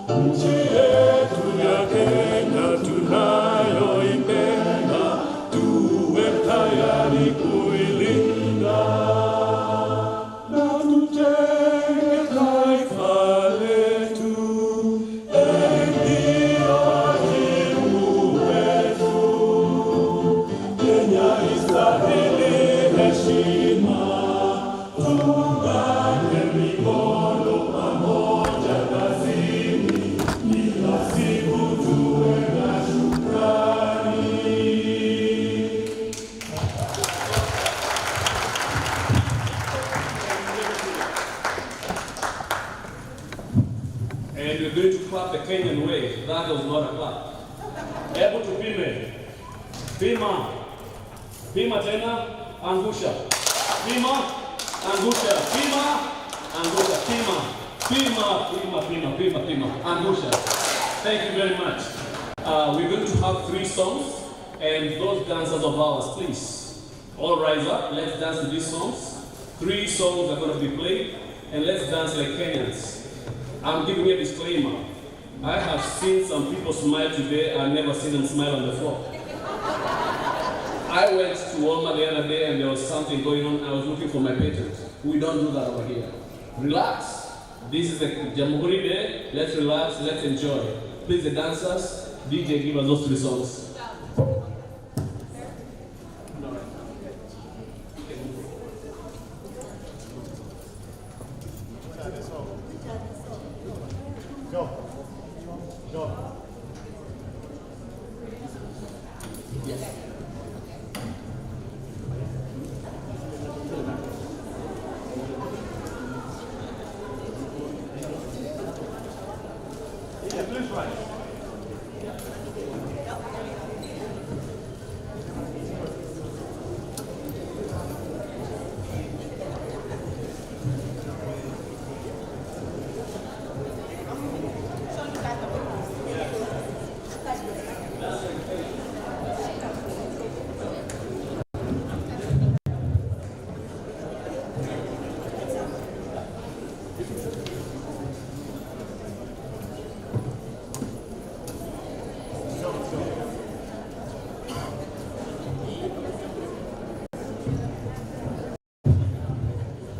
Nchi yetu ya Kenya tunayoipenda, tuwe tayari kuilinda na tujenge taifa letu. Ndio wajibu wetu. Kenya istahili heshima, tuungane mikono pamoja kazini, kila siku tuwe na shukrani. And we're going to clap the Kenyan way. That was not a clap. Hebu tupime. Pima. Pima tena, angusha. Pima, angusha. Pima, angusha. Pima. Pima, pima, pima, pima, pima. Angusha. Thank you very much. We're going to have 3 songs, and those dancers of ours, please, all rise up. Let's dance to these songs. 3 songs are going to be played, and let's dance like Kenyans. I'm giving you a disclaimer. I have seen some people smile today. I've never seen them smile on the floor. I went to Walmart the other day and there was something going on. I was looking for my patent. We don't do that over here. Relax. This is a Jamhuri day. Let's relax. Let's enjoy. Please, the dancers, DJ, give us those 3 songs. Go. Go. Yes. Please rise.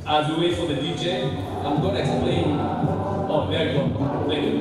As we wait for the DJ, I'm going to explain. Oh, there you go. Thank you.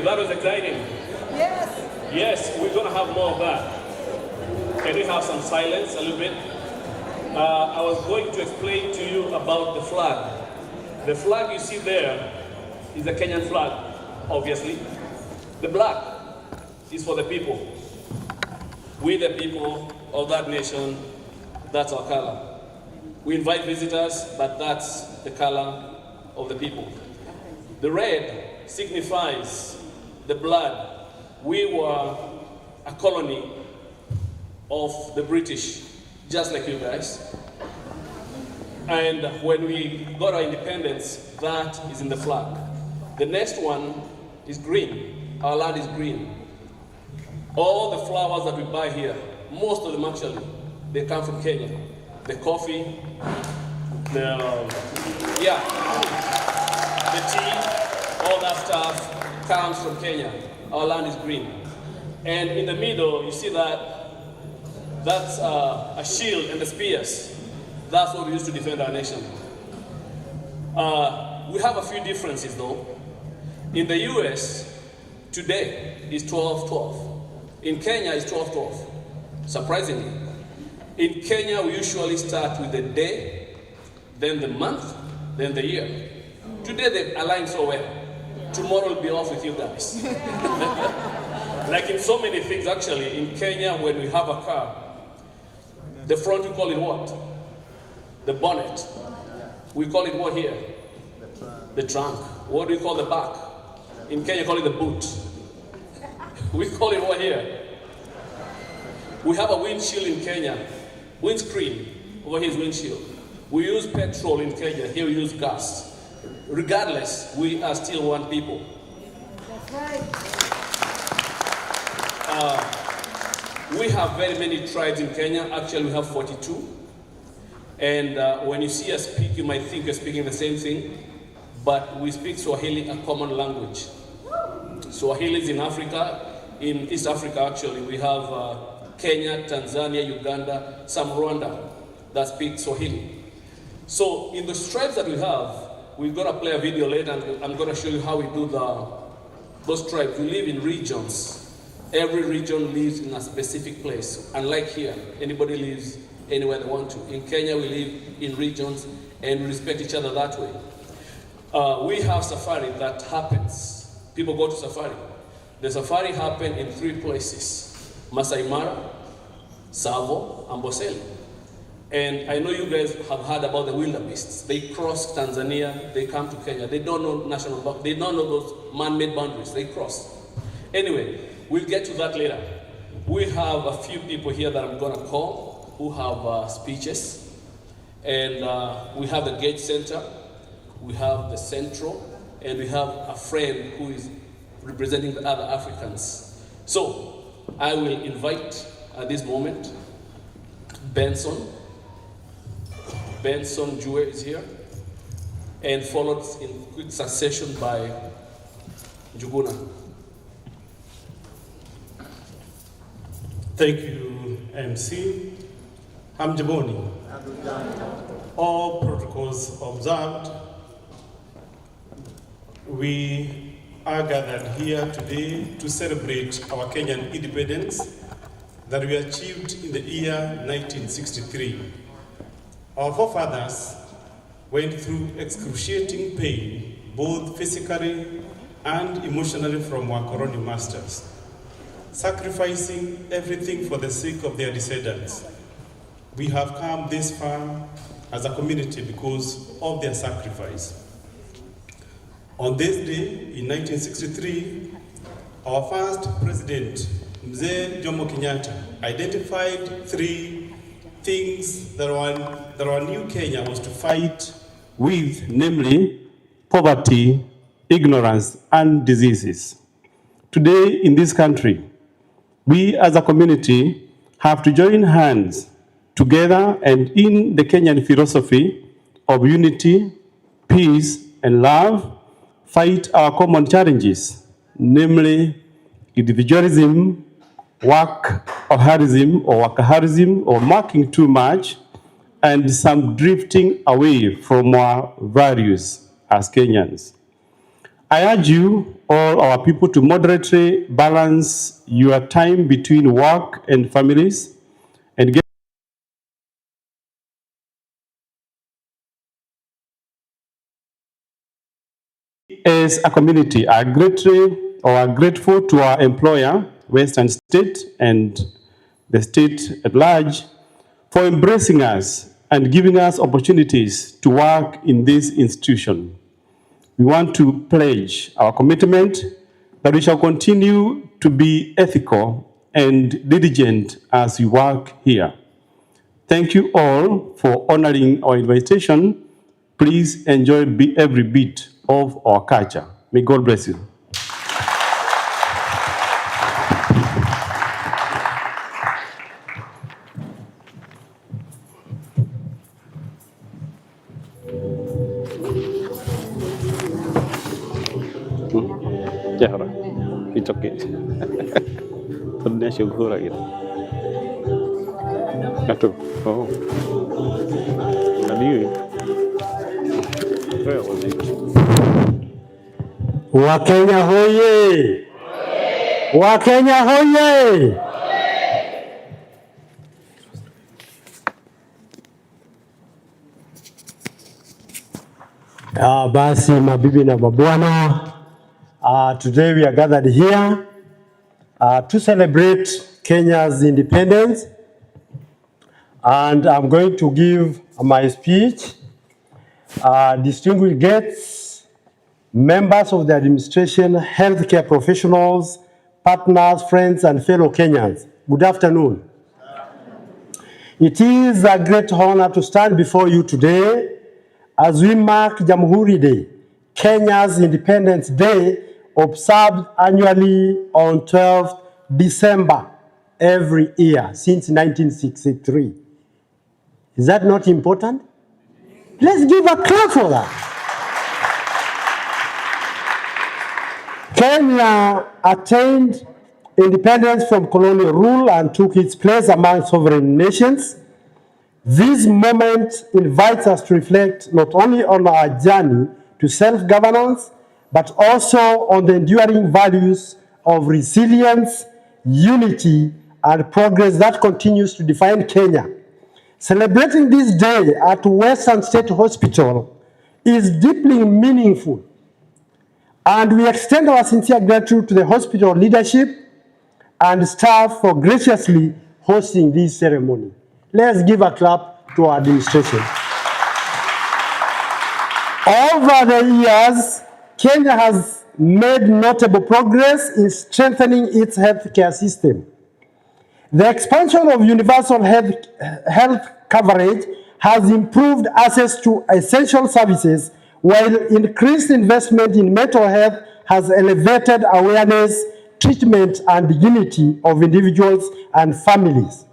That was exciting. Yes. Yes, we're going to have more of that. Can we have some silence a little bit? I was going to explain to you about the flag. The flag you see there is the Kenyan flag, obviously. The black is for the people. We, the people of that nation, that's our color. We invite visitors, but that's the color of the people. The red signifies the blood. We were a colony of the British, just like you guys. And when we got our independence, that is in the flag. The next one is green. our land is green. All the flowers that we buy here, most of them actually, they come from Kenya. The coffee, the tea, all that stuff comes from Kenya. Our land is green. And in the middle, you see that's a shield and the spears. That's what we use to defend our nation. We have a few differences though. In the US, today is 12-12. In Kenya, it's 12-12, surprisingly. In Kenya, we usually start with the day, then the month, then the year. Today, they align so well. Tomorrow will be off with you guys. Like in so many things, actually, in Kenya, when we have a car, the front, we call it what? The bonnet. We call it what here? The trunk. What do we call the back? In Kenya, we call it the boot. We call it what here? We have a windshield in Kenya. Windscreen. Over here is windshield. We use petrol in Kenya. Here we use gas. Regardless, we are still one people. That's right. We have very many tribes in Kenya. Actually, we have 42. And when you see us speak, you might think you're speaking the same thing. But we speak Swahili, a common language. Swahili is in Africa. In East Africa, actually, we have Kenya, Tanzania, Uganda, some Rwanda that speak Swahili. So in the tribes that we have, we're going to play a video later, and I'm going to show you how we do those tribes. We live in regions. Every region lives in a specific place. Unlike here, anybody lives anywhere they want to. In Kenya, we live in regions, and we respect each other that way. We have safari that happens. People go to safari. The safari happened in 3 places: Masai Mara, Tsavo, and Amboseli. And I know you guys have heard about the wildebeests. They cross Tanzania, they come to Kenya. They don't know national boundaries. They don't know those man-made boundaries. They cross. Anyway, we'll get to that later. We have a few people here that I'm going to call who have speeches. And we have the Gate Center, we have the Central, and we have a friend who is representing the other Africans. So I will invite at this moment Benson Jue is here, and followed in quick succession by Njuguna. Thank you, MC. I'm Jamhuri. All protocols observed. We are gathered here today to celebrate our Kenyan independence that we achieved in the year 1963. Our forefathers went through excruciating pain, both physically and emotionally, from our colonial masters, sacrificing everything for the sake of their descendants. We have come this far as a community because of their sacrifice. On this day, in 1963, our first president, Mzee Jomo Kenyatta, identified 3 things that our new Kenya was to fight with, namely poverty, ignorance, and diseases. Today in this country, we as a community have to join hands together and in the Kenyan philosophy of unity, peace, and love, fight our common challenges, namely individualism, workaholism, or working too much, and some drifting away from our values as Kenyans. I urge you, all our people, to moderately balance your time between work and families and get as a community are grateful to our employer, Western State, and the state at large for embracing us and giving us opportunities to work in this institution. We want to pledge our commitment that we shall continue to be ethical and diligent as we work here. Thank you all for honoring our invitation. Please enjoy every bit of our culture. May God bless you. It's okay. Todnya syukur gitu. Aduh, oh. Tadi. Wakenya hoye! Wakenya hoye! Basi mabibi na mabwana, today we are gathered here to celebrate Kenya's independence, and I'm going to give my speech. Distinguished guests, members of the administration, healthcare professionals, partners, friends, and fellow Kenyans, good afternoon. It is a great honor to stand before you today as we mark Jamhuri Day, Kenya's Independence Day, observed annually on 12th December every year since 1963. Is that not important? Let's give a clap for that. Kenya attained independence from colonial rule and took its place among sovereign nations. This moment invites us to reflect not only on our journey to self-governance, but also on the enduring values of resilience, unity, and progress that continues to define Kenya. Celebrating this day at Western State Hospital is deeply meaningful, and we extend our sincere gratitude to the hospital leadership and staff for graciously hosting this ceremony. Let's give a clap to our administration. Over the years, Kenya has made notable progress in strengthening its healthcare system. The expansion of universal health coverage has improved access to essential services, while increased investment in mental health has elevated awareness, treatment, and dignity of individuals and families.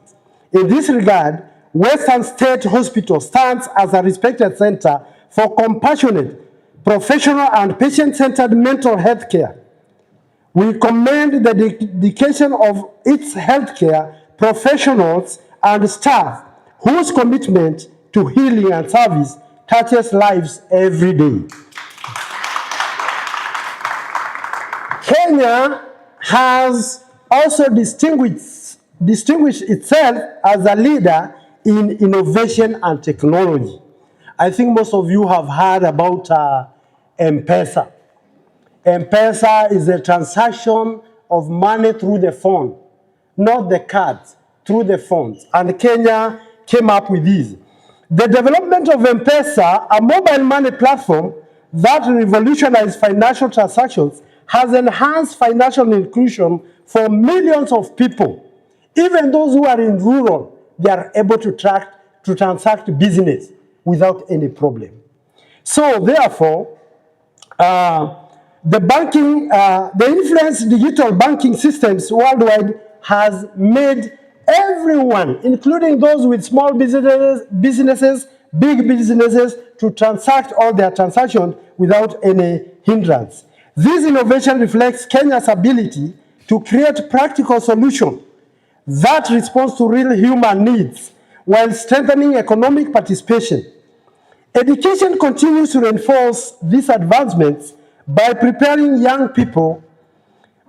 In this regard, Western State Hospital stands as a respected center for compassionate, professional, and patient-centered mental health care. We commend the dedication of its healthcare professionals and staff whose commitment to healing and service touches lives every day. Kenya has also distinguished itself as a leader in innovation and technology. I think most of you have heard about M-Pesa. M-Pesa is a transaction of money through the phone, not the cards, through the phones. And Kenya came up with this. The development of M-Pesa, a mobile money platform that revolutionized financial transactions, has enhanced financial inclusion for millions of people. Even those who are in rural, they are able to transact business without any problem. So therefore, the influence digital banking systems worldwide has made everyone, including those with small businesses, big businesses, to transact all their transactions without any hindrance. This innovation reflects Kenya's ability to create practical solutions that respond to real human needs while strengthening economic participation. Education continues to reinforce these advancements by preparing young people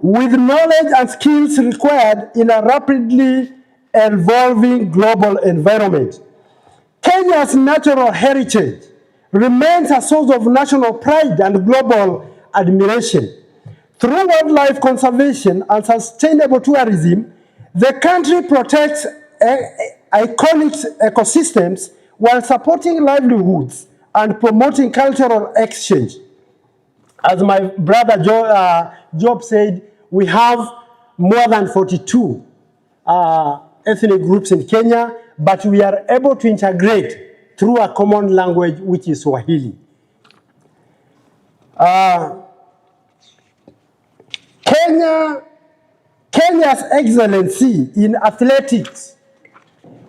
with knowledge and skills required in a rapidly evolving global environment. Kenya's natural heritage remains a source of national pride and global admiration. Through wildlife conservation and sustainable tourism, the country protects iconic ecosystems while supporting livelihoods and promoting cultural exchange. As my brother Job said, we have more than 42 ethnic groups in Kenya, but we are able to integrate through a common language, which is Swahili. Kenya's excellency in athletics,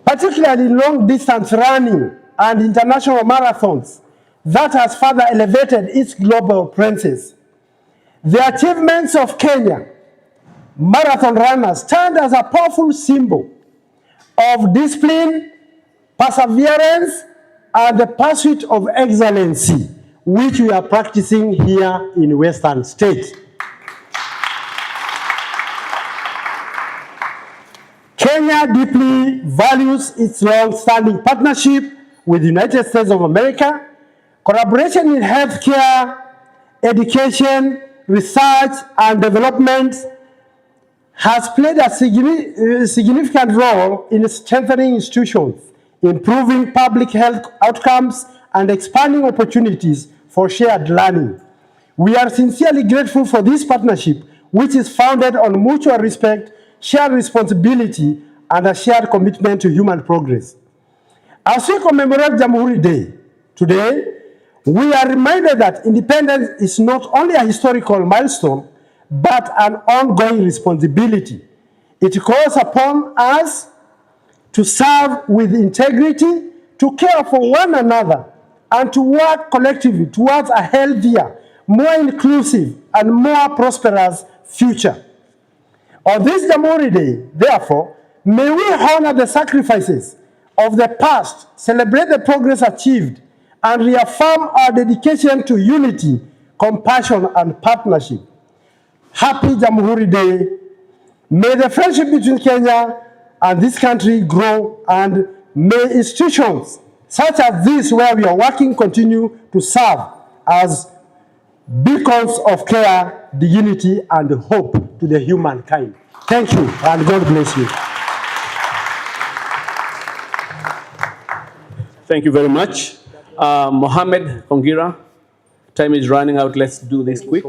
particularly long-distance running and international marathons, that has further elevated its global presence. The achievements of Kenya marathon runners stand as a powerful symbol of discipline, perseverance, and the pursuit of excellency, which we are practicing here in Western states. Kenya deeply values its long-standing partnership with the United States of America. Collaboration in healthcare, education, research, and development has played a significant role in strengthening institutions, improving public health outcomes, and expanding opportunities for shared learning. We are sincerely grateful for this partnership, which is founded on mutual respect, shared responsibility, and a shared commitment to human progress. As we commemorate Jamhuri Day today, we are reminded that independence is not only a historical milestone, but an ongoing responsibility. It calls upon us to serve with integrity, to care for one another, and to work collectively towards a healthier, more inclusive, and more prosperous future. On this Jamhuri Day, therefore, may we honor the sacrifices of the past, celebrate the progress achieved, and reaffirm our dedication to unity, compassion, and partnership. Happy Jamhuri Day. May the friendship between Kenya and this country grow, and may institutions such as this where we are working continue to serve as beacons of care, dignity, and hope to the humankind. Thank you, and God bless you. Thank you very much. Mohammed Ongira, time is running out. Let's do this quick.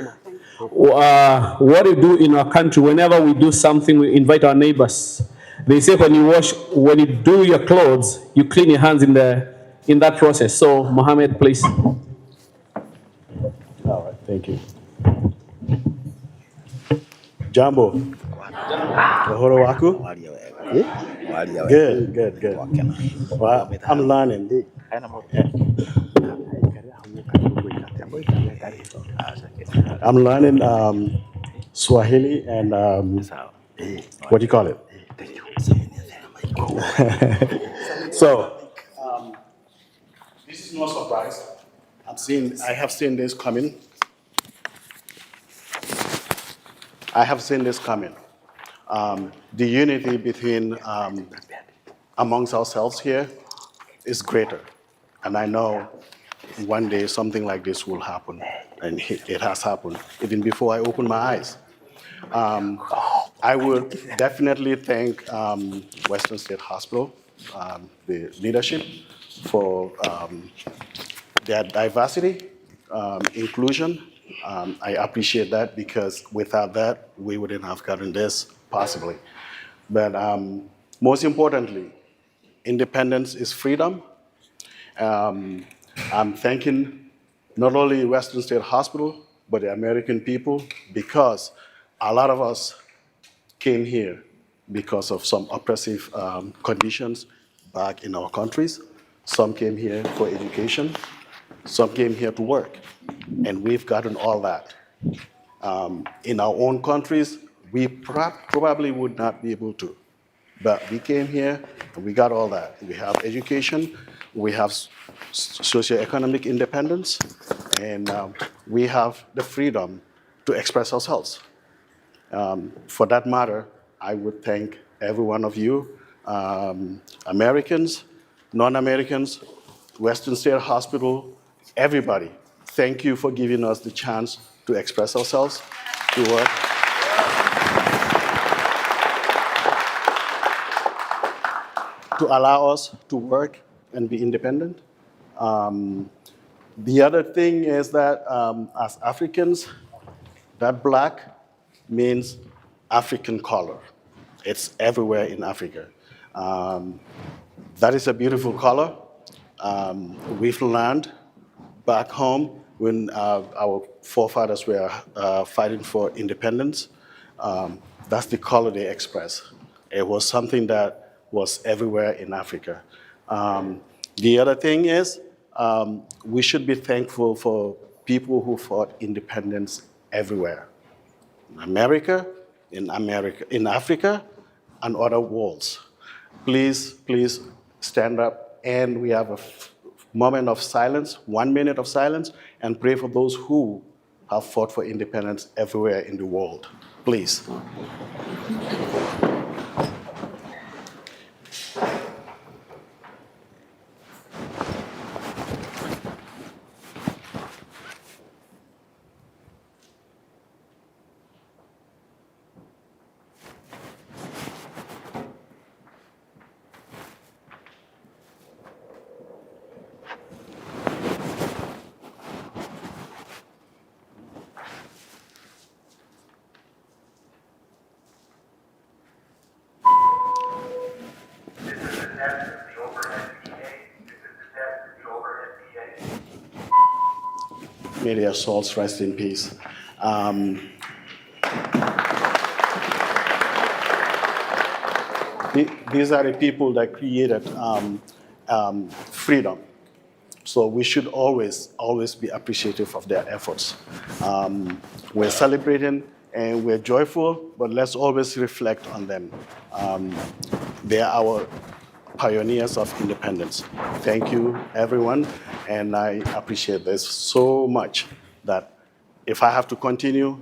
What we do in our country, whenever we do something, we invite our neighbors. They say when you do your clothes, you clean your hands in that process. So, Mohammed, please. All right, thank you. Jambo. Uhuru waku? Good. Well, I'm learning. I'm learning Swahili and what do you call it? So, this is no surprise. I have seen this coming. The unity between amongst ourselves here is greater, and I know one day something like this will happen, and it has happened even before I opened my eyes. I would definitely thank Western State Hospital, the leadership, for their diversity, inclusion. I appreciate that, because without that, we wouldn't have gotten this possibly. But most importantly, independence is freedom. I'm thanking not only Western State Hospital, but the American people, because a lot of us came here because of some oppressive conditions back in our countries. Some came here for education. Some came here to work. And we've gotten all that. In our own countries, we probably would not be able to. But we came here and we got all that. We have education, we have socioeconomic independence, and we have the freedom to express ourselves. For that matter, I would thank every one of you, Americans, non-Americans, Western State Hospital, everybody. Thank you for giving us the chance to express ourselves, to work. To allow us to work and be independent. The other thing is that as Africans, that black means African color. It's everywhere in Africa. That is a beautiful color. We've learned back home when our forefathers were fighting for independence. That's the color they express. It was something that was everywhere in Africa. The other thing is, we should be thankful for people who fought independence everywhere. In America, in America, in Africa, and other worlds. Please stand up, and we have a moment of silence, 1 minute of silence, and pray for those who have fought for independence everywhere in the world. Please. May their souls rest in peace. These are the people that created freedom. So we should always be appreciative of their efforts. We're celebrating and we're joyful, but let's always reflect on them. They are our pioneers of independence. Thank you, everyone, and I appreciate this so much that if I have to continue,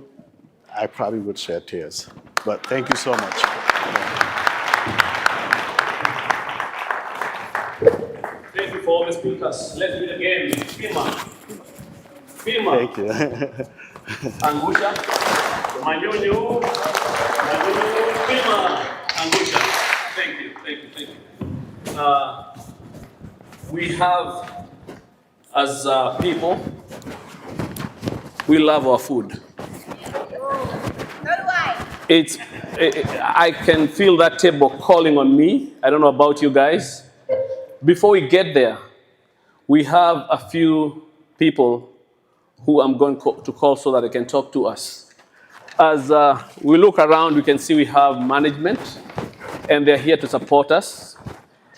I probably would shed tears. But thank you so much. Thank you for all the speakers. Let's do it again. Pima. Thank you. Angusha. Manyunyu. Pima. Angusha. Thank you. We have, as people, we love our food. I can feel that table calling on me. I don't know about you guys. Before we get there, we have a few people who I'm going to call so that they can talk to us. As we look around, we can see we have management, and they're here to support us.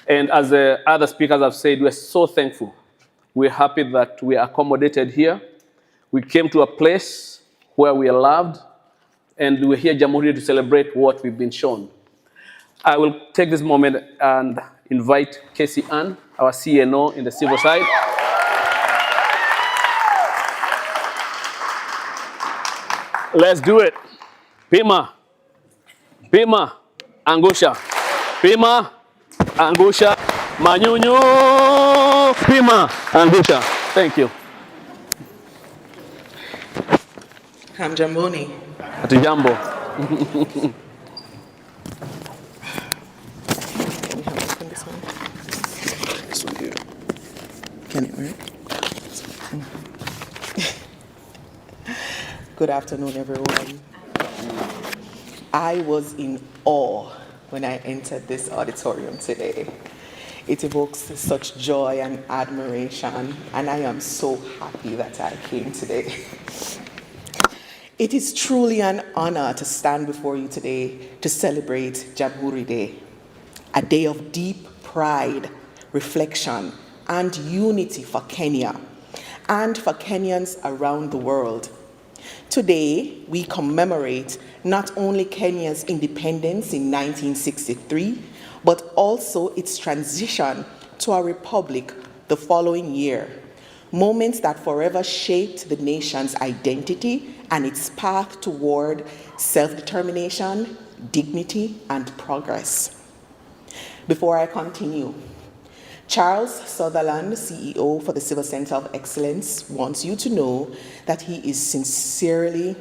And as the other speakers have said, we're so thankful. We're happy that we are accommodated here. We came to a place where we are loved, and we're here at Jamhuri to celebrate what we've been shown. I will take this moment and invite Casey Ann, our CNO in the civil side. Let's do it. Pima, Angusha. Pima, Angusha, Manyunyu, Pima, Angusha. Thank you. Jamhuri. Hatujambo. Can it work? Good afternoon, everyone. I was in awe when I entered this auditorium today. It evokes such joy and admiration, and I am so happy that I came today. It is truly an honor to stand before you today to celebrate Jamhuri Day, a day of deep pride, reflection, and unity for Kenya and for Kenyans around the world. Today, we commemorate not only Kenya's independence in 1963, but also its transition to a republic the following year, moments that forever shaped the nation's identity and its path toward self-determination, dignity, and progress. Before I continue, Charles Sutherland, CEO for the Civil Center of Excellence, wants you to know that he is sincerely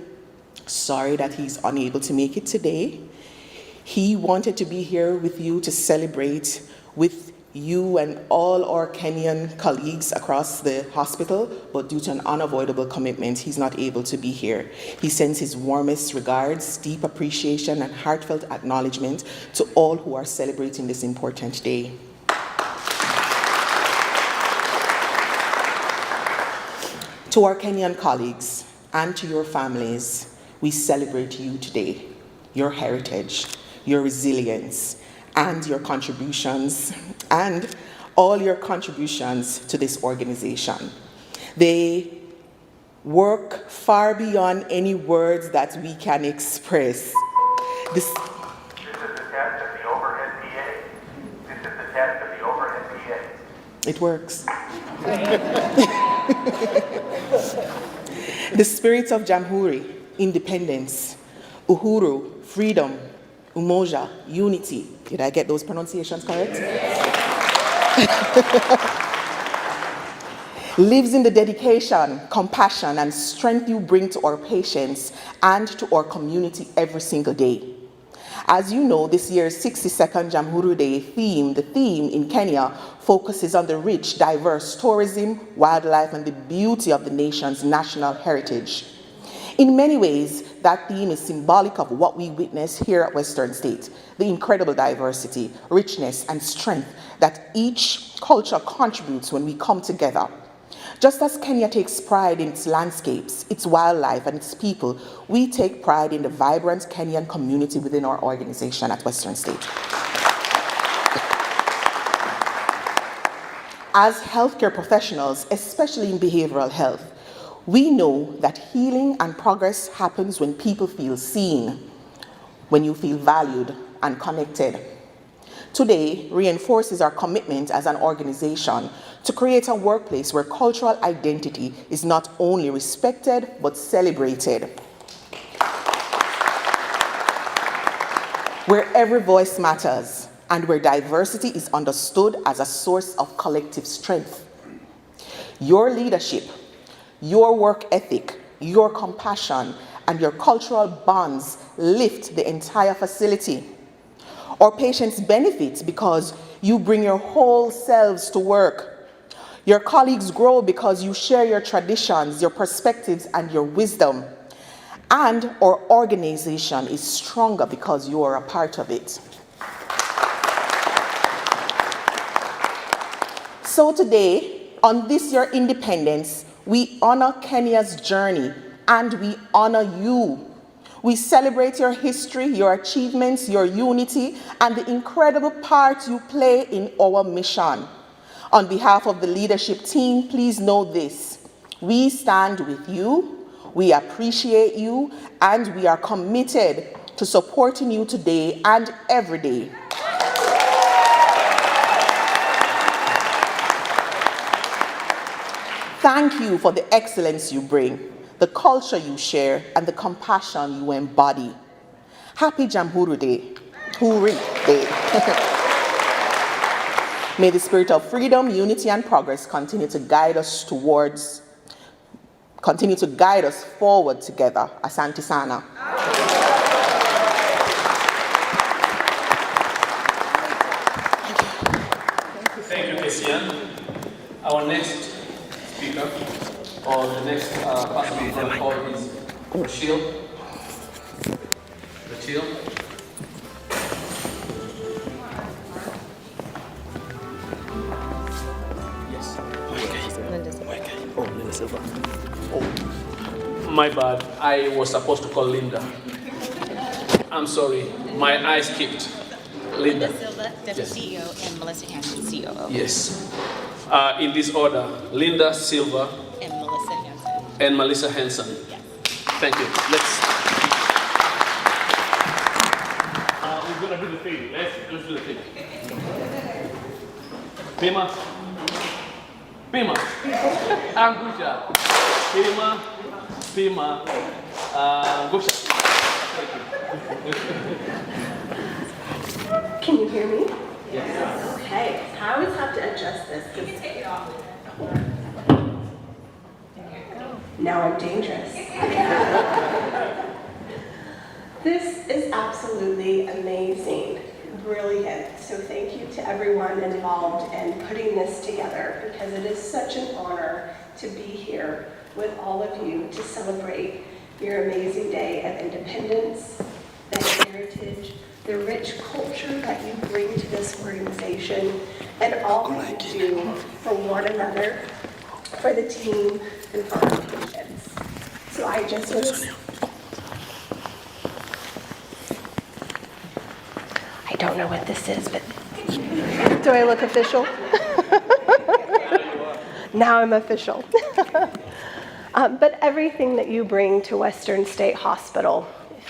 sorry that he's unable to make it today. He wanted to be here with you to celebrate with you and all our Kenyan colleagues across the hospital, but due to an unavoidable commitment, he's not able to be here. He sends his warmest regards, deep appreciation, and heartfelt acknowledgement to all who are celebrating this important day. To our Kenyan colleagues and to your families, we celebrate you today, your heritage, your resilience, and your contributions, and all your contributions to this organization. They work far beyond any words that we can express This, This is the test of the overhead PA. This is the test of the overhead PA. it works. The spirits of Jamhuri, independence, uhuru, freedom, umoja, unity. Did I get those pronunciations correct? Lives in the dedication, compassion, and strength you bring to our patients and to our community every single day. As you know, this year's 62nd Jamhuri Day the theme in Kenya focuses on the rich, diverse tourism, wildlife, and the beauty of the nation's national heritage. In many ways, that theme is symbolic of what we witness here at Western State, the incredible diversity, richness, and strength that each culture contributes when we come together. Just as Kenya takes pride in its landscapes, its wildlife, and its people, we take pride in the vibrant Kenyan community within our organization at Western State. As healthcare professionals, especially in behavioral health, we know that healing and progress happens when people feel seen, when you feel valued and connected. Today reinforces our commitment as an organization to create a workplace where cultural identity is not only respected, but celebrated. Where every voice matters and where diversity is understood as a source of collective strength. Your leadership, your work ethic, your compassion, and your cultural bonds lift the entire facility. Our patients benefit because you bring your whole selves to work. Your colleagues grow because you share your traditions, your perspectives, and your wisdom. And our organization is stronger because you are a part of it. So today, on this year Independence, we honor Kenya's journey and we honor you. We celebrate your history, your achievements, your unity, and the incredible part you play in our mission. On behalf of the leadership team, please know this. We stand with you, we appreciate you, and we are committed to supporting you today and every day. Thank you for the excellence you bring, the culture you share, and the compassion you embody. Happy Jamhuri Day. Huri Day. May the spirit of freedom, unity, and progress continue to guide us forward together. Asante sana. Thank you, Kesian. Our next speaker, or the next person we're going to call is Rachel. Yes. Linda Silva. Oh, my bad. I was supposed to call Linda. I'm sorry. My eyes skipped. Linda Silva, Deputy CEO, and Melissa Hanson, COO. Yes. In this order, Linda Silva and Melissa Hanson. Yes. Thank you. We're gonna do the thing. Let's do the thing. Pima. Angusha. Pima. Angusha. Can you hear me? Yes. Okay. I always have to adjust this. Take it off. Now I'm dangerous. This is absolutely amazing, brilliant. So thank you to everyone involved in putting this together, because it is such an honor to be here with all of you to celebrate your amazing day of independence, the heritage, the rich culture that you bring to this organization, and all that you do for one another, for the team, and for our patients. So I just was... I don't know what this is, but do I look official? Now I'm official. But everything that you bring to Western State Hospital,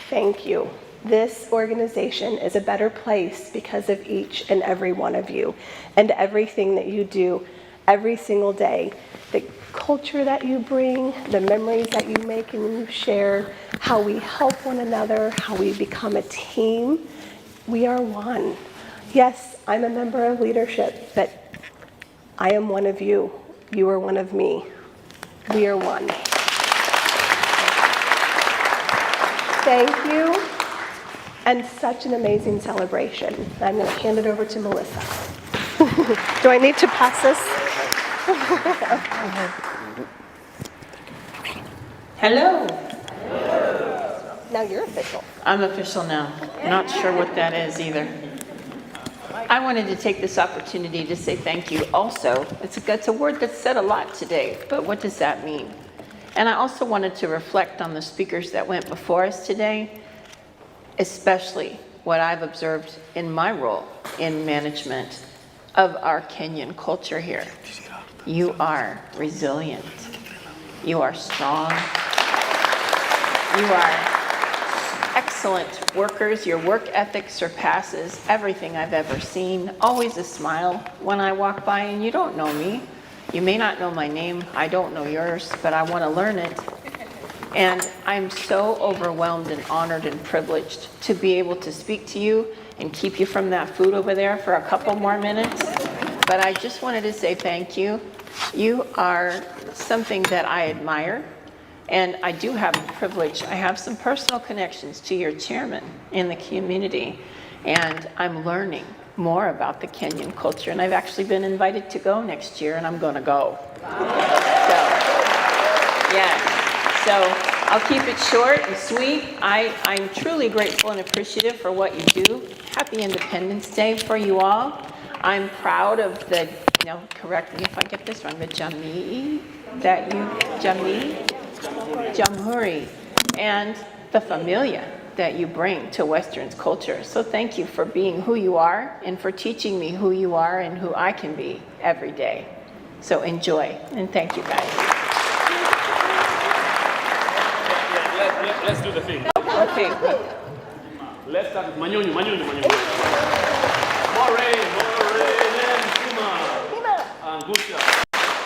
thank you. This organization is a better place because of each and every one of you and everything that you do every single day. The culture that you bring, the memories that you make and you share, how we help one another, how we become a team. We are one. Yes, I'm a member of leadership, but I am one of you. You are one of me. We are one. Thank you. And such an amazing celebration. I'm going to hand it over to Melissa. Do I need to pass this? Hello. Now you're official. I'm official now. Not sure what that is either. I wanted to take this opportunity to say thank you also. It's a word that's said a lot today, but what does that mean? And I also wanted to reflect on the speakers that went before us today, especially what I've observed in my role in management of our Kenyan culture here. You are resilient. You are strong. You are excellent workers. Your work ethic surpasses everything I've ever seen. Always a smile when I walk by, and you don't know me. You may not know my name. I don't know yours, but I want to learn it. And I'm so overwhelmed and honored and privileged to be able to speak to you and keep you from that food over there for a couple more minutes. But I just wanted to say thank you. You are something that I admire. And I do have the privilege, I have some personal connections to your chairman in the community, and I'm learning more about the Kenyan culture, and I've actually been invited to go next year, and I'm gonna go. So, yeah, so I'll keep it short and sweet. I'm truly grateful and appreciative for what you do. Happy Independence Day for you all. I'm proud of the, correct me if I get this wrong, the Jamhuri, Jamhuri, and the familia that you bring to Western's culture. So thank you for being who you are and for teaching me who you are and who I can be every day. So enjoy, and thank you guys. Let's do the thing. Okay. Let's start with Manyonyo. More rain, and Pima. Angusha.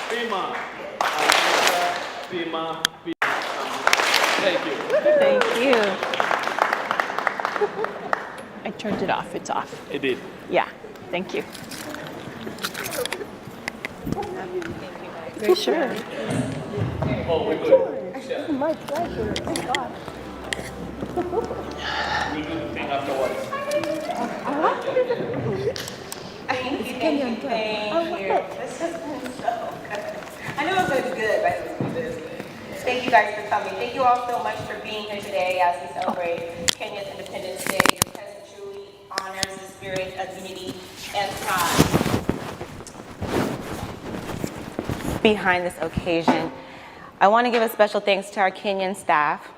Pima. Angusha. Pima. Thank you. Thank you. I turned it off. It's off. It did. Yeah. Thank you. For sure. Oh, we're good. My pleasure. Thank God. We'll do the thing afterwards. Thank you. This has been so good. I know it's going to be good, but it's going to be good. Thank you guys for coming. Thank you all so much for being here today as we celebrate Kenya's Independence Day. Your presence truly honors the spirit of unity and pride behind this occasion. I want to give a special thanks to our Kenyan staff,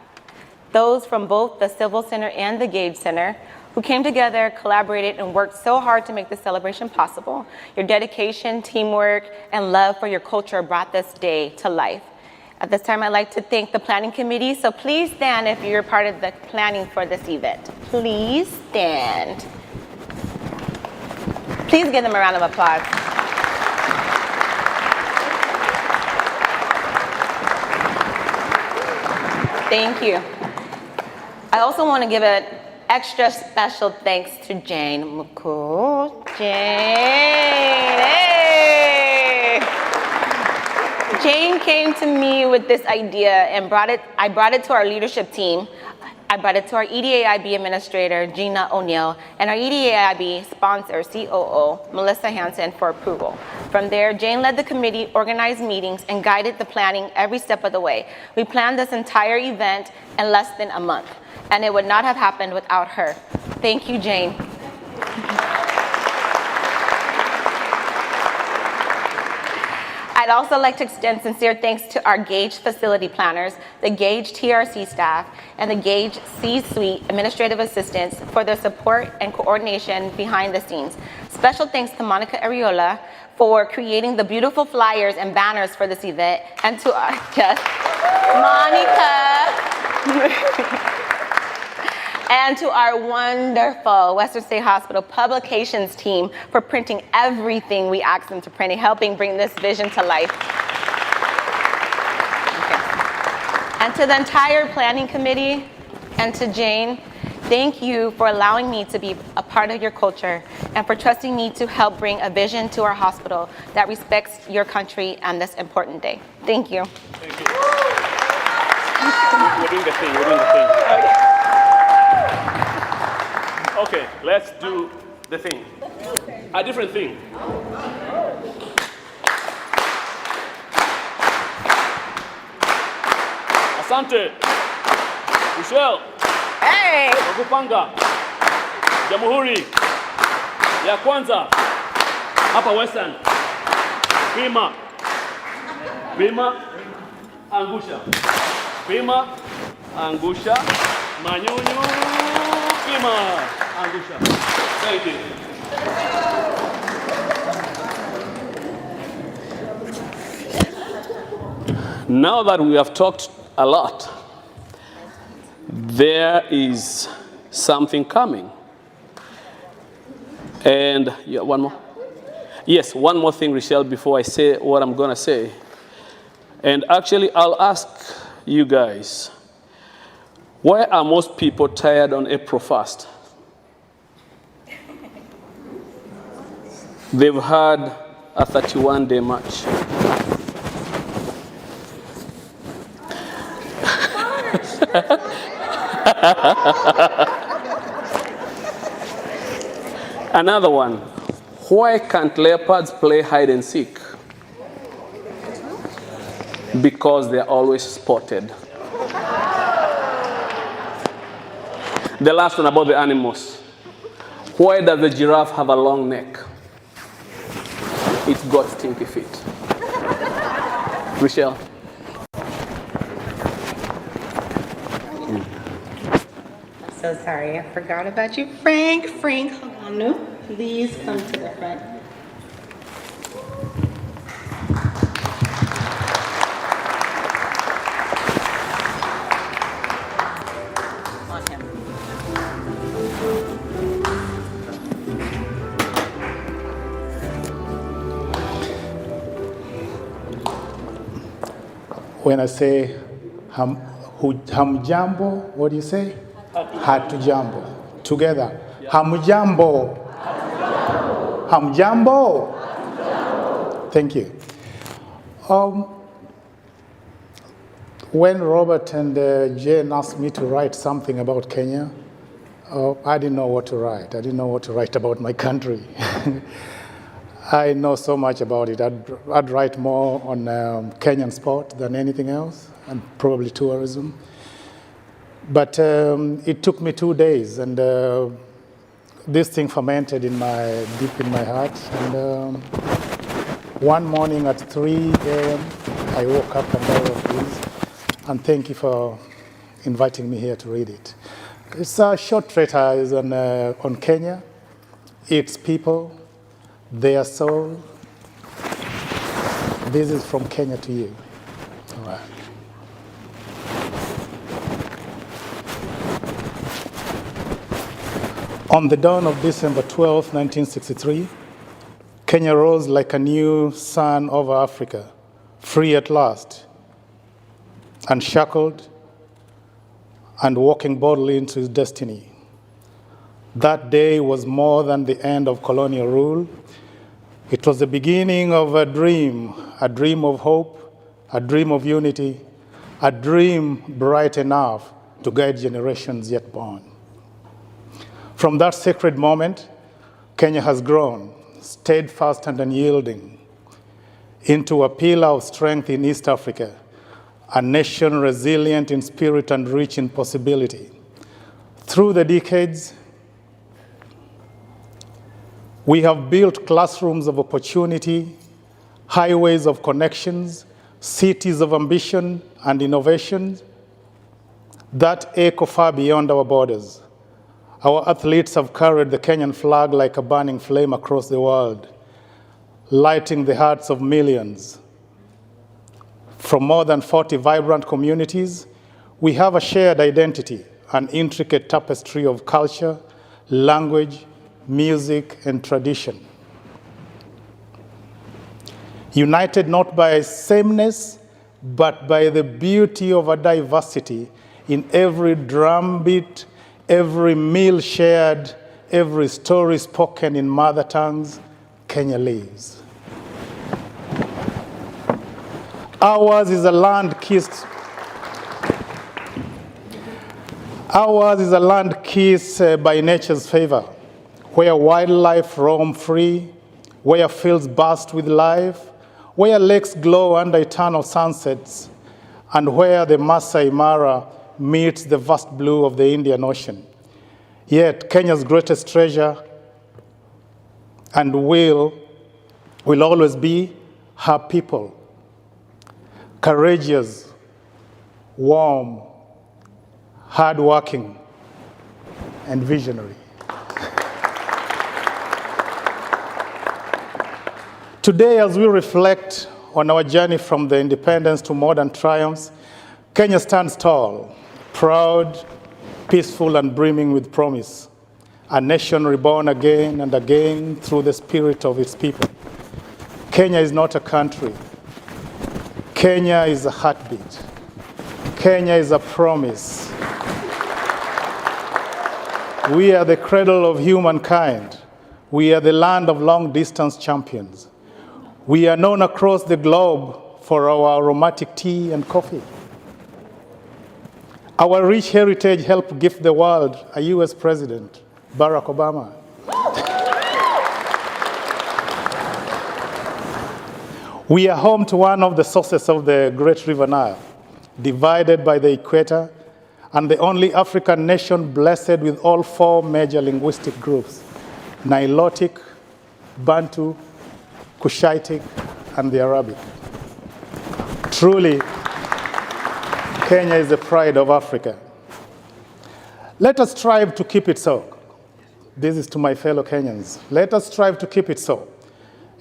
those from both the Civil Center and the Gage Center, who came together, collaborated, and worked so hard to make this celebration possible. Your dedication, teamwork, and love for your culture brought this day to life. At this time, I'd like to thank the planning committee, so please stand if you're part of the planning for this event. Please stand. Please give them a round of applause. Thank you. I also want to give an extra special thanks to Jane McCool. Jane came to me with this idea and I brought it to our leadership team. I brought it to our EDAIB administrator, Gina O'Neill, and our EDAIB sponsor, COO, Melissa Hansen, for approval. From there, Jane led the committee, organized meetings, and guided the planning every step of the way. We planned this entire event in less than a month, and it would not have happened without her. Thank you, Jane. I'd also like to extend sincere thanks to our Gage facility planners, the Gage TRC staff, and the Gage C-Suite administrative assistants for their support and coordination behind the scenes. Special thanks to Monica Ariola for creating the beautiful flyers and banners for this event, and to Monica. And to our wonderful Western State Hospital publications team for printing everything we asked them to print and helping bring this vision to life. Okay. And to the entire planning committee and to Jane, thank you for allowing me to be a part of your culture and for trusting me to help bring a vision to our hospital that respects your country on this important day. Thank you. Thank you. We're doing the thing. Okay, let's do the thing. A different thing. Asante. Michelle. Hey. Wakupanga. Jamhuri. Ya kwanza. Hapa Western. Pima. Pima. Angusha. Pima. Angusha. Manyunyu. Pima. Angusha. Thank you. Now that we have talked a lot, there is something coming. And yeah, one more. Yes, one more thing, Richelle, before I say what I'm going to say. And actually, I'll ask you guys, why are most people tired on April 1st? They've had a 31-day march. Another one. Why can't leopards play hide and seek? Because they're always spotted. The last one about the animals. Why does the giraffe have a long neck? It's got stinky feet. Richelle. So sorry, I forgot about you. Frank, hold on, no, please come to the front. On him. When I say hamjambo, what do you say? Hatujambo. Together. Hamjambo. Hamjambo. Thank you. When Robert and Jane asked me to write something about Kenya, I didn't know what to write. I didn't know what to write about my country. I know so much about it. I'd write more on Kenyan sport than anything else, and probably tourism. But it took me 2 days, and this thing fermented deep in my heart. And one morning at 3 a.m., I woke up and I wrote this. And thank you for inviting me here to read it. It's a short treatise on Kenya, its people, their soul. This is from Kenya to you. All right. On the dawn of December 12, 1963, Kenya rose like a new sun over Africa, free at last, unshackled, and walking boldly into its destiny. That day was more than the end of colonial rule. It was the beginning of a dream of hope, a dream of unity, a dream bright enough to guide generations yet born. From that sacred moment, Kenya has grown, steadfast and unyielding, into a pillar of strength in East Africa, a nation resilient in spirit and rich in possibility. Through the decades, we have built classrooms of opportunity, highways of connections, cities of ambition and innovation that echo far beyond our borders. Our athletes have carried the Kenyan flag like a burning flame across the world, lighting the hearts of millions. From more than 40 vibrant communities, we have a shared identity, an intricate tapestry of culture, language, music, and tradition. United not by sameness, but by the beauty of a diversity in every drumbeat, every meal shared, every story spoken in mother tongues, Kenya lives. Ours is a land kissed by nature's favor, where wildlife roam free, where fields burst with life, where lakes glow under eternal sunsets, and where the Masai Mara meets the vast blue of the Indian Ocean. Yet Kenya's greatest treasure and will always be her people, courageous, warm, hardworking, and visionary. Today, as we reflect on our journey from the independence to modern triumphs, Kenya stands tall, proud, peaceful, and brimming with promise. A nation reborn again and again through the spirit of its people. Kenya is not a country. Kenya is a heartbeat. Kenya is a promise. We are the cradle of humankind. We are the land of long-distance champions. We are known across the globe for our aromatic tea and coffee. Our rich heritage helped gift the world a US president, Barack Obama. We are home to one of the sources of the Great River Nile, divided by the equator, and the only African nation blessed with all four major linguistic groups: Nilotic, Bantu, Cushitic, and the Arabic. Truly, Kenya is the pride of Africa. Let us strive to keep it so. This is to my fellow Kenyans. Let us strive to keep it so,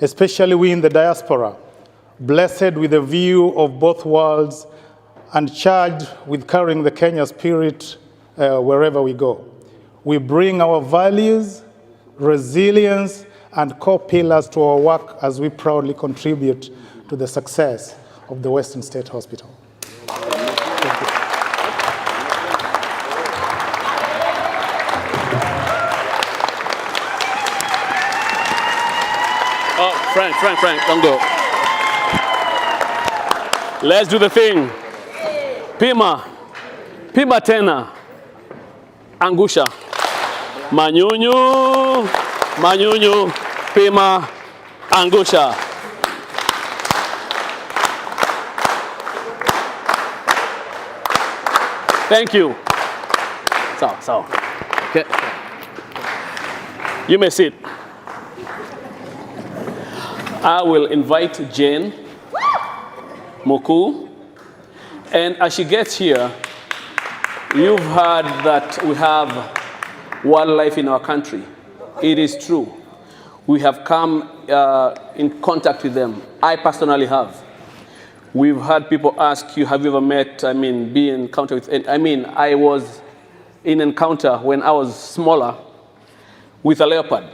especially we in the diaspora, blessed with a view of both worlds and charged with carrying the Kenya spirit wherever we go. We bring our values, resilience, and core pillars to our work as we proudly contribute to the success of the Western State Hospital. Thank you. Oh, Frank, don't go. Let's do the thing. Pima tena, angusha. Manyunyu, pima, angusha. Thank you. So. Okay. You may sit. I will invite Jane Moku. And as she gets here, you've heard that we have wildlife in our country. It is true. We have come in contact with them. I personally have. We've had people ask you, have you ever met, be in encounter with, I was in encounter when I was smaller with a leopard.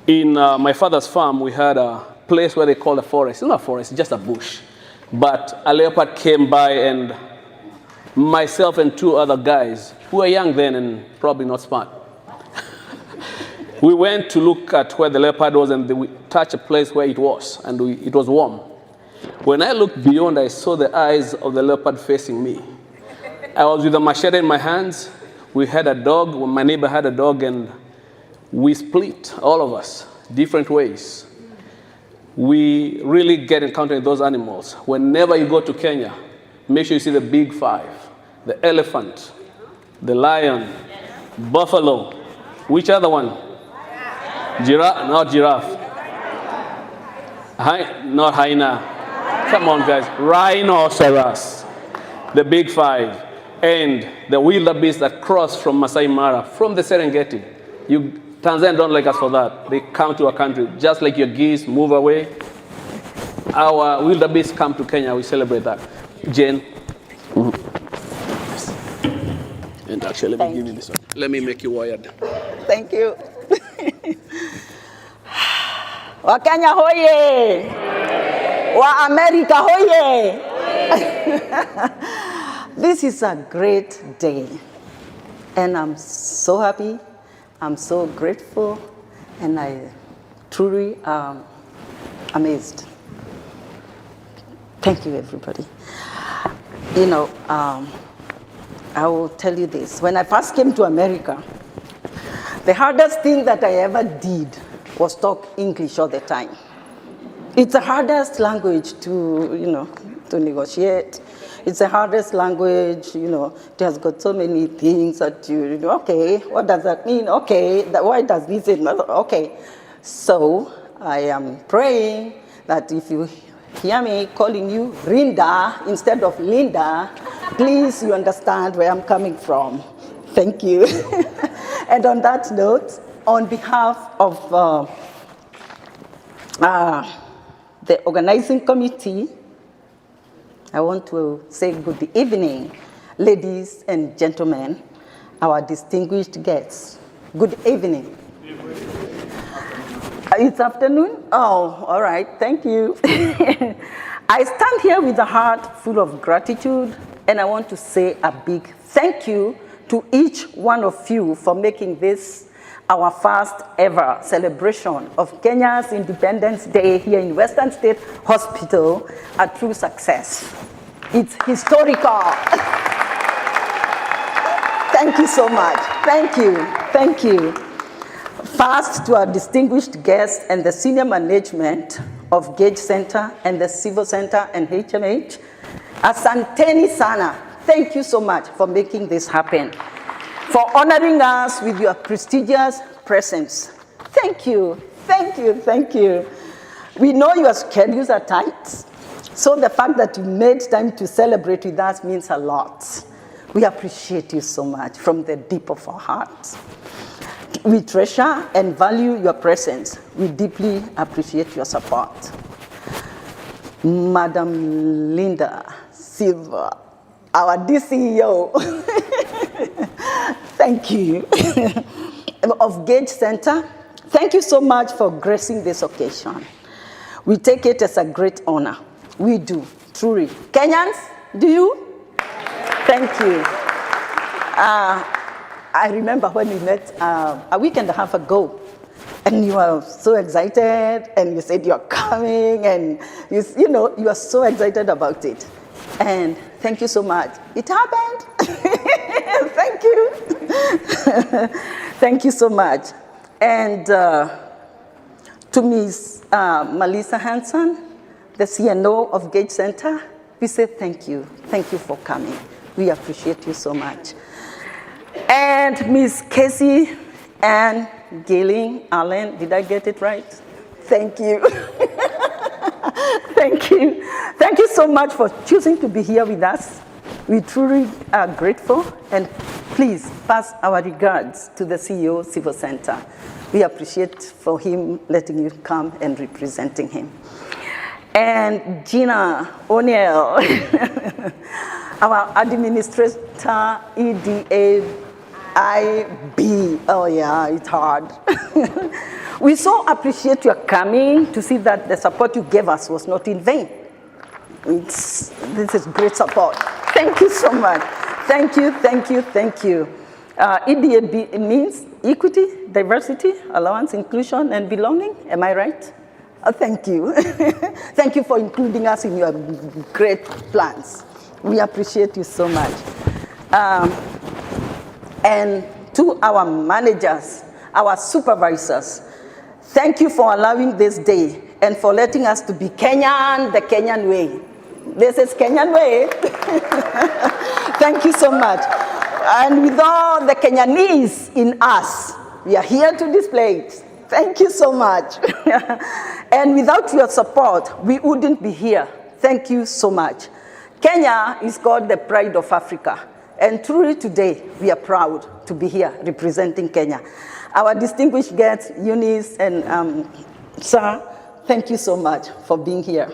In my father's farm, we had a place where they call a forest. It's not a forest, it's just a bush. But a leopard came by, and myself and two other guys, who were young then and probably not smart, we went to look at where the leopard was, and we touched a place where it was, and it was warm. When I looked beyond, I saw the eyes of the leopard facing me. I was with a machete in my hands. We had a dog. My neighbor had a dog, and we split, all of us, different ways. We really get encountering those animals. Whenever you go to Kenya, make sure you see the big five: the elephant, the lion, buffalo. Which other one? Giraffe, not giraffe. Not hyena. Come on, guys. Rhinoceros, the big five, and the wildebeest that cross from Masai Mara, from the Serengeti. Tanzania don't like us for that. They come to our country, just like your geese move away. Our wildebeest come to Kenya, we celebrate that. Jane. actually. Let me give you this one. Let me make you wired. Thank you. Wa Kenya hoye! Wa America hoye! This is a great day, and I'm so happy, I'm so grateful, and I truly am amazed. Thank you, everybody. You know, I will tell you this. When I first came to America, the hardest thing that I ever did was talk English all the time. It's the hardest language to negotiate. It's the hardest language, it has got so many things that okay, what does that mean? Okay, why does this mean? Okay. So I am praying that if you hear me calling you Rinda instead of Linda, please, you understand where I'm coming from. Thank you. And on that note, on behalf of the organizing committee, I want to say good evening, ladies and gentlemen, our distinguished guests. Good evening. It's afternoon? Oh, all right, thank you. I stand here with a heart full of gratitude, and I want to say a big thank you to each one of you for making this our first ever celebration of Kenya's Independence Day here in Western State Hospital a true success. It's historical. Thank you so much. Thank you. Thank you. First, to our distinguished guests and the senior management of Gage Center and the Civil Center and HMH, asanteni sana. Thank you so much for making this happen, for honoring us with your prestigious presence. Thank you, thank you, thank you. We know your schedules are tight, so the fact that you made time to celebrate with us means a lot. We appreciate you so much from the deep of our hearts. We treasure and value your presence. We deeply appreciate your support. Madam Linda Silva, our DCEO, thank you, of Gage Center, thank you so much for gracing this occasion. We take it as a great honor. We do, truly. Kenyans, do you? Thank you. I remember when we met a week and a half ago, and you were so excited, and you said you're coming, and you are so excited about it. And thank you so much. It happened. Thank you. Thank you so much. And to Ms. Melissa Hanson, the CNO of Gage Center, we say thank you. Thank you for coming. We appreciate you so much. And Ms. Casey Ann Gilling Allen, did I get it right? Thank you. Thank you. Thank you so much for choosing to be here with us. We truly are grateful, and please pass our regards to the CEO Civil Center. We appreciate for him letting you come and representing him. And Gina O'Neill, our administrator, EDA IB. Oh yeah, it's hard. We so appreciate your coming to see that the support you gave us was not in vain. This is great support. Thank you so much. Thank you, thank you, thank you. EDA means equity, diversity, allowance, inclusion, and belonging. Am I right? Thank you. Thank you for including us in your great plans. We appreciate you so much. And to our managers, our supervisors, thank you for allowing this day and for letting us to be Kenyan, the Kenyan way. This is Kenyan way. Thank you so much. And with all the Kenyanese in us, we are here to display it. Thank you so much. And without your support, we wouldn't be here. Thank you so much. Kenya is called the pride of Africa. And truly today, we are proud to be here representing Kenya. Our distinguished guests, Eunice and Sir, thank you so much for being here.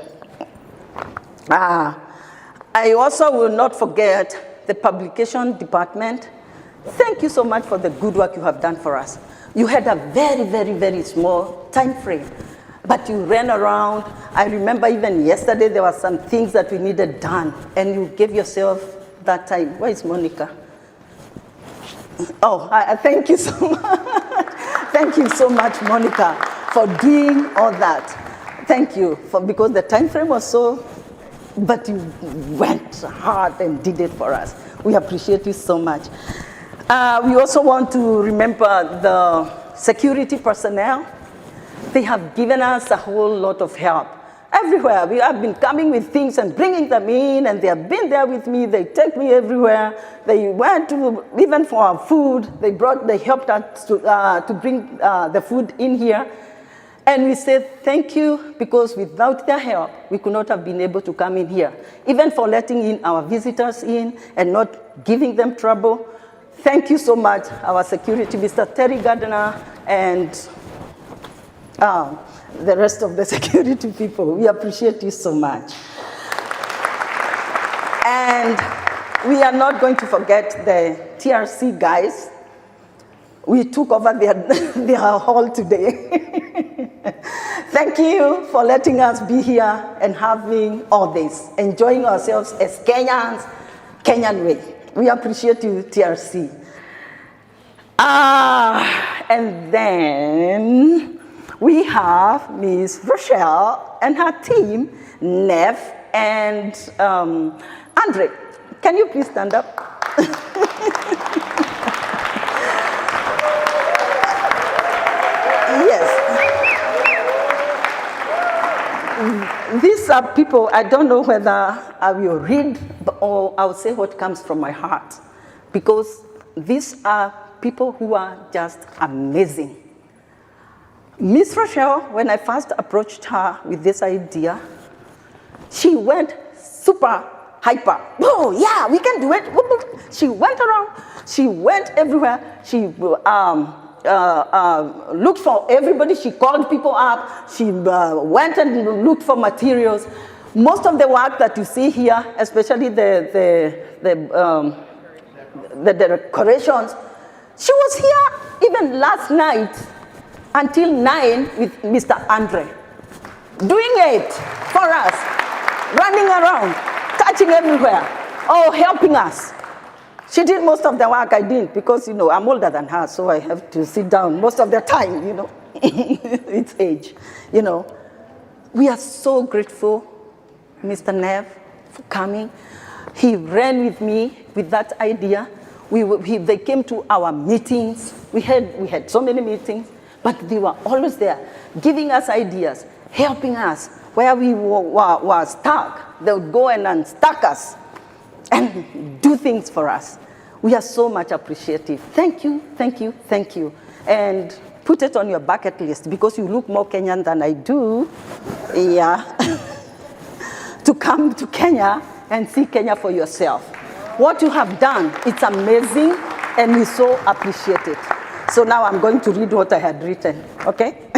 I also will not forget the publication department Thank you so much for the good work you have done for us. You had a very, very, very small time frame, but you ran around. I remember even yesterday there were some things that we needed done, and you gave yourself that time. Where is Monica? Oh, thank you so much. Thank you so much, Monica, for doing all that. Thank you, because the time frame was so, but you went hard and did it for us. We appreciate you so much. We also want to remember the security personnel. They have given us a whole lot of help. Everywhere, we have been coming with things and bringing them in, and they have been there with me. They take me everywhere. They went to, even for our food, they helped us to bring the food in here. And we say thank you, because without their help, we could not have been able to come in here. Even for letting in our visitors in and not giving them trouble. Thank you so much, our security, Mr. Terry Gardner, and the rest of the security people. We appreciate you so much. And we are not going to forget the TRC guys. We took over their hall today. Thank you for letting us be here and having all this, enjoying ourselves as Kenyans, Kenyan way. We appreciate you, TRC. And then we have Ms. Rochelle and her team, Nev and Andre. Can you please stand up? Yes. These are people, I don't know whether I will read or I'll say what comes from my heart, because these are people who are just amazing. Miss Rochelle, when I first approached her with this idea, she went super hyper. Oh, yeah, we can do it. She went around. She went everywhere. She looked for everybody. She called people up. She went and looked for materials. Most of the work that you see here, especially the decorations, she was here even last night until 9 with Mr. Andre, doing it for us, running around, touching everywhere, helping us. She did most of the work I didn't, because, I'm older than her, so I have to sit down most of the time, it's age, We are so grateful, Mr. Nev, for coming. He ran with me with that idea. They came to our meetings. We had so many meetings, but they were always there, giving us ideas, helping us. Where we were stuck, they would go and unstuck us and do things for us. We are so much appreciative. Thank you, thank you, thank you. And put it on your bucket list, because you look more Kenyan than I do. Yeah. To come to Kenya and see Kenya for yourself. What you have done, it's amazing, and we so appreciate it. So now I'm going to read what I had written, okay?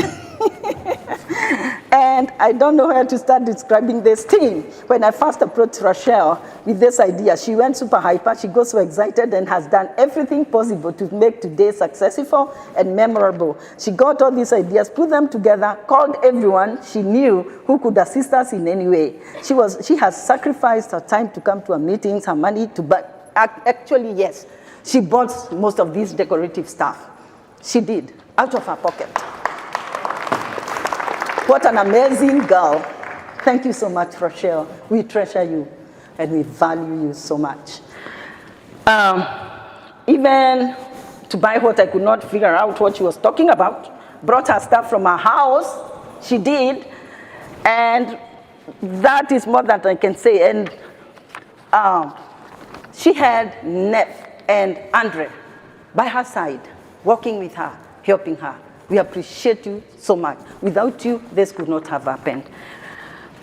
And I don't know how to start describing this team. When I first approached Rochelle with this idea, she went super hyper, she got so excited and has done everything possible to make today successful and memorable. She got all these ideas, put them together, called everyone she knew who could assist us in any way. She has sacrificed her time to come to our meetings, her money to buy. Actually, yes, she bought most of this decorative stuff. She did, out of her pocket. What an amazing girl. Thank you so much, Rochelle. We treasure you, and we value you so much. Even to buy what I could not figure out what she was talking about, brought her stuff from her house. She did, and that is more than I can say. And she had Nev and Andre by her side, working with her, helping her. We appreciate you so much. Without you, this could not have happened.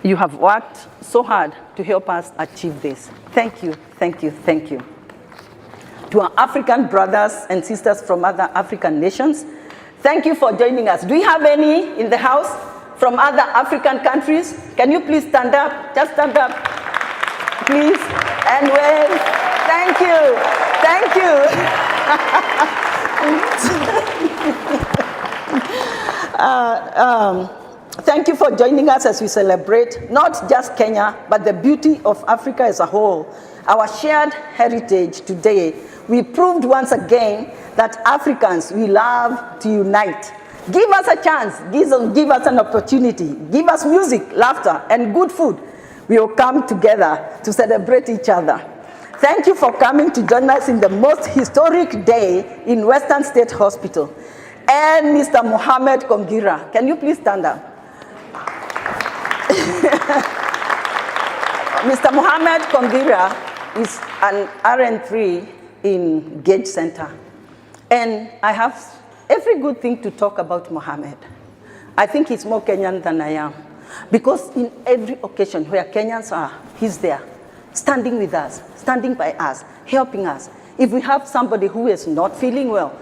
You have worked so hard to help us achieve this. Thank you, thank you, thank you. To our African brothers and sisters from other African nations, thank you for joining us. Do we have any in the house from other African countries? Can you please stand up? Just stand up, please, and wave. Thank you, thank you. Thank you for joining us as we celebrate not just Kenya, but the beauty of Africa as a whole. Our shared heritage today, we proved once again that Africans, we love to unite. Give us a chance, give us an opportunity, give us music, laughter, and good food. We will come together to celebrate each other. Thank you for coming to join us in the most historic day in Western State Hospital. And Mr. Mohammed Kongira, can you please stand up? Mr. Mohammed Kongira is an RN3 in Gage Center. And I have every good thing to talk about Mohammed. I think he's more Kenyan than I am. Because in every occasion where Kenyans are, he's there, standing with us, standing by us, helping us. If we have somebody who is not feeling well,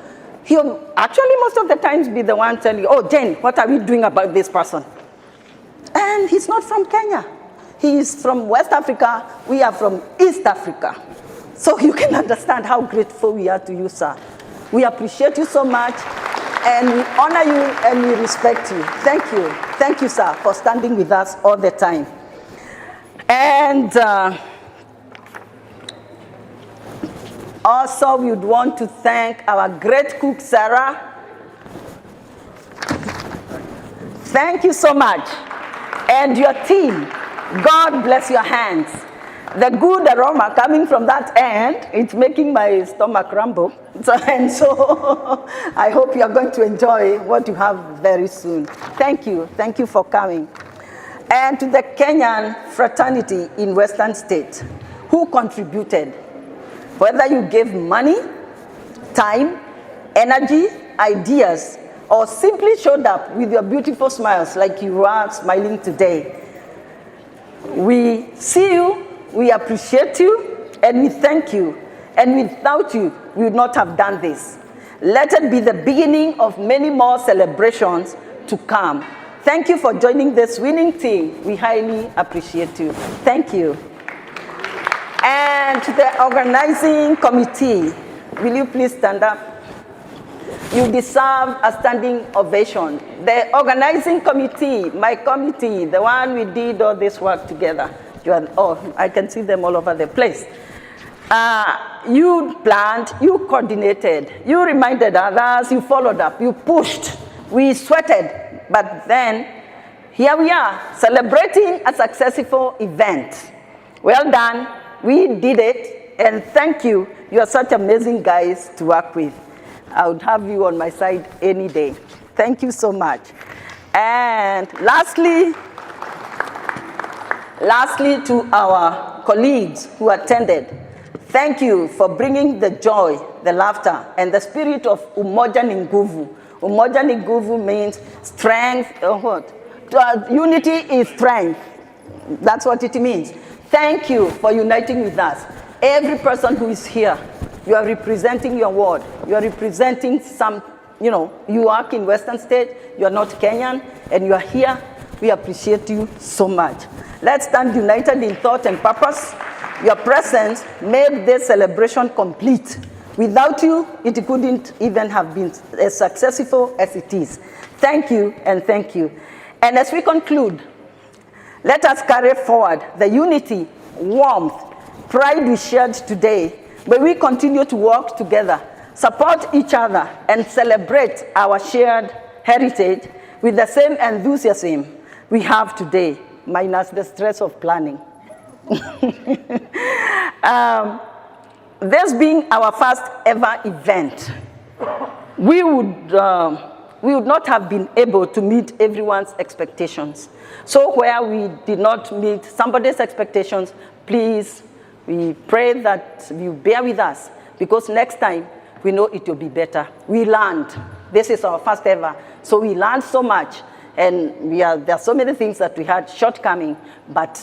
he'll actually most of the times be the one telling you, oh, Jane, what are we doing about this person? And he's not from Kenya. He is from West Africa. We are from East Africa. So you can understand how grateful we are to you, sir. We appreciate you so much, and we honor you, and we respect you. Thank you. Thank you, sir, for standing with us all the time. And also, we would want to thank our great cook, Sarah. Thank you so much. And your team, God bless your hands. The good aroma coming from that end, it's making my stomach rumble. So I hope you are going to enjoy what you have very soon. Thank you for coming. And to the Kenyan fraternity in Western State who contributed, whether you gave money, time, energy, ideas, or simply showed up with your beautiful smiles like you are smiling today. We see you, we appreciate you, and we thank you. And without you, we would not have done this. Let it be the beginning of many more celebrations to come. Thank you for joining this winning team. We highly appreciate you. Thank you. And to the organizing committee, will you please stand up? You deserve a standing ovation. The organizing committee, my committee, the one we did all this work together. I can see them all over the place. You planned, you coordinated, you reminded others, you followed up, you pushed, we sweated, but then here we are, celebrating a successful event. Well done, we did it, and thank you. You are such amazing guys to work with. I would have you on my side any day. Thank you so much. And lastly, to our colleagues who attended, thank you for bringing the joy, the laughter, and the spirit of umoja ni nguvu. Umoja ni nguvu means strength, unity is strength. That's what it means. Thank you for uniting with us. Every person who is here, you are representing your ward. You are representing some, you work in Western State, you are not Kenyan, and you are here. We appreciate you so much. Let's stand united in thought and purpose. Your presence made this celebration complete. Without you, it couldn't even have been as successful as it is. Thank you, and thank you. And as we conclude, let us carry forward the unity, warmth, pride we shared today. May we continue to work together, support each other, and celebrate our shared heritage with the same enthusiasm we have today, minus the stress of planning. This being our first ever event, we would not have been able to meet everyone's expectations. So where we did not meet somebody's expectations, please, we pray that you bear with us, because next time we know it will be better. We learned. This is our first ever. So we learned so much, and there are so many things that we had shortcoming, but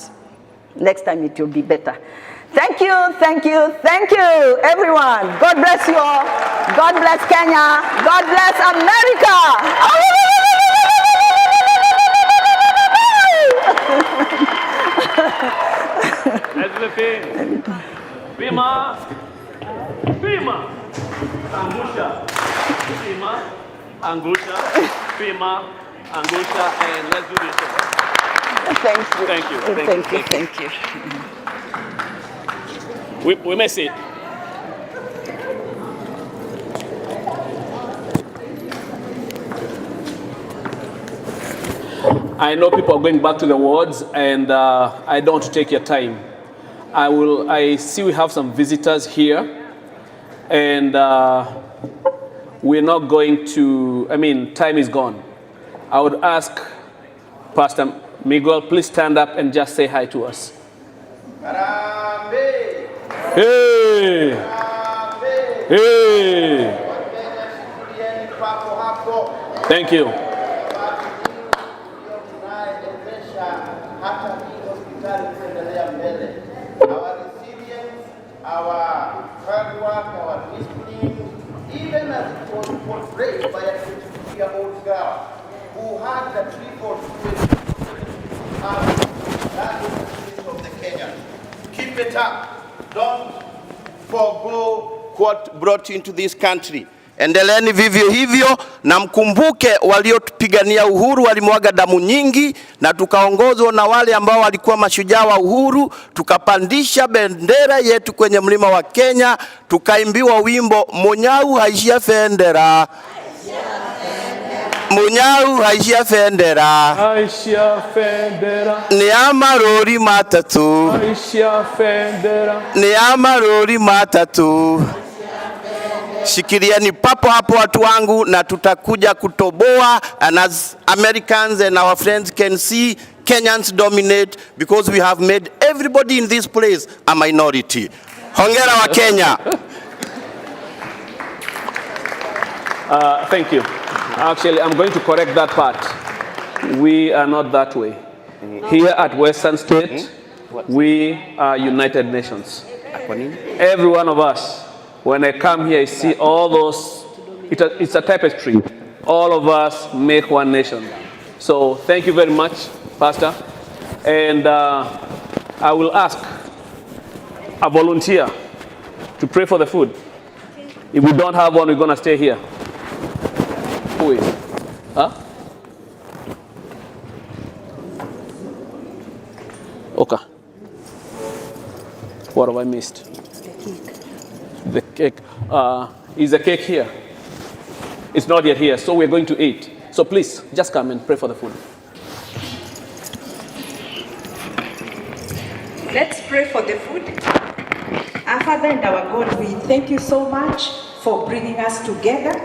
next time it will be better. Thank you, everyone. God bless you all. God bless Kenya. God bless America. Let's look in. Bima. Angusha, Pima, Angusha, and let's do this. Thank you. Thank you. Thank you. We may sit. I know people are going back to the wards, and I don't want to take your time. I see we have some visitors here, and we're not going to, time is gone. I would ask Pastor Miguel, please stand up and just say hi to us. Hey! Hey! Thank you. Our resilience, our hard work, our discipline, even as it was portrayed by a 23-year-old girl who had the triple that is the spirit of the Kenyans. Keep it up. Don't forgo what brought you into this country. Endeleeni vivyo hivyo na mkumbuke waliotupigania uhuru walimwaga damu nyingi, na tukaongozwa na wale ambao walikuwa mashujaa wa uhuru, tukapandisha bendera yetu kwenye mlima wa Kenya, tukaimbiwa wimbo Munyau haishia fendera. Munyau haishia fendera. Haishia fendera. Ni amarori matatu. Haishia fendera. Ni amarori matatu. Shikilieni papo hapo watu wangu, na tutakuja kutoboa, and as Americans and our friends can see, Kenyans dominate because we have made everybody in this place a minority. Hongera wa Kenya. Thank you. Actually, I'm going to correct that part. We are not that way. Here at Western State, we are United Nations. Every one of us. When I come here, I see all those, it's a tapestry. All of us make one nation. So thank you very much, Pastor. And I will ask a volunteer to pray for the food. If we don't have one, we're going to stay here. Who is? Huh? Okay. What have I missed? The cake. Is the cake here? It's not yet here, so we're going to eat. So please, just come and pray for the food. Let's pray for the food. Our Father and our God, we thank you so much for bringing us together.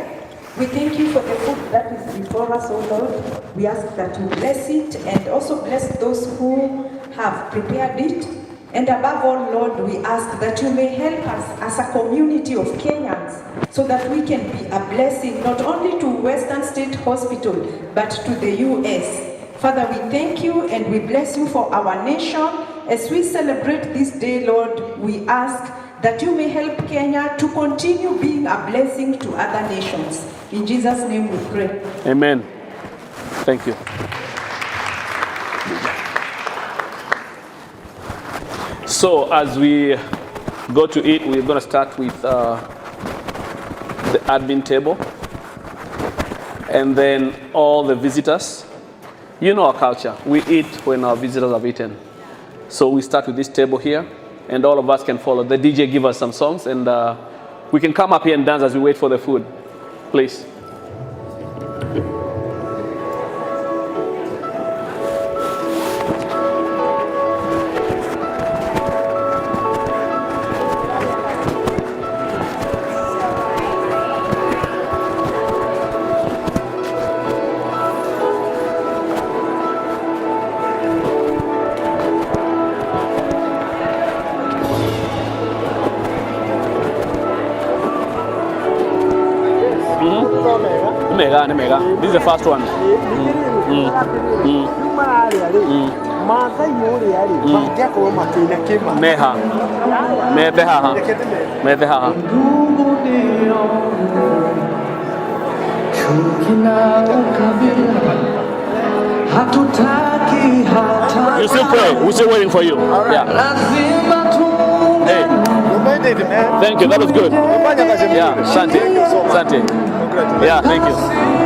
We thank you for the food that is before us, oh Lord. We ask that you bless it and also bless those who have prepared it. And above all, Lord, we ask that you may help us as a community of Kenyans so that we can be a blessing not only to Western State Hospital, but to the U.S. Father, we thank you and we bless you for our nation. As we celebrate this day, Lord, we ask that you may help Kenya to continue being a blessing to other nations. In Jesus' name we pray. Amen. Thank you. So as we go to eat, we're going to start with the admin table. And then all the visitors. You know our culture. We eat when our visitors have eaten. So we start with this table here, and all of us can follow. The DJ give us some songs, and we can come up here and dance as we wait for the food. Please. This is the first one. Meha. You still pray. We're still waiting for you. Yeah. Hey. Thank you. That was good. Yeah. Sante. Yeah. Thank you.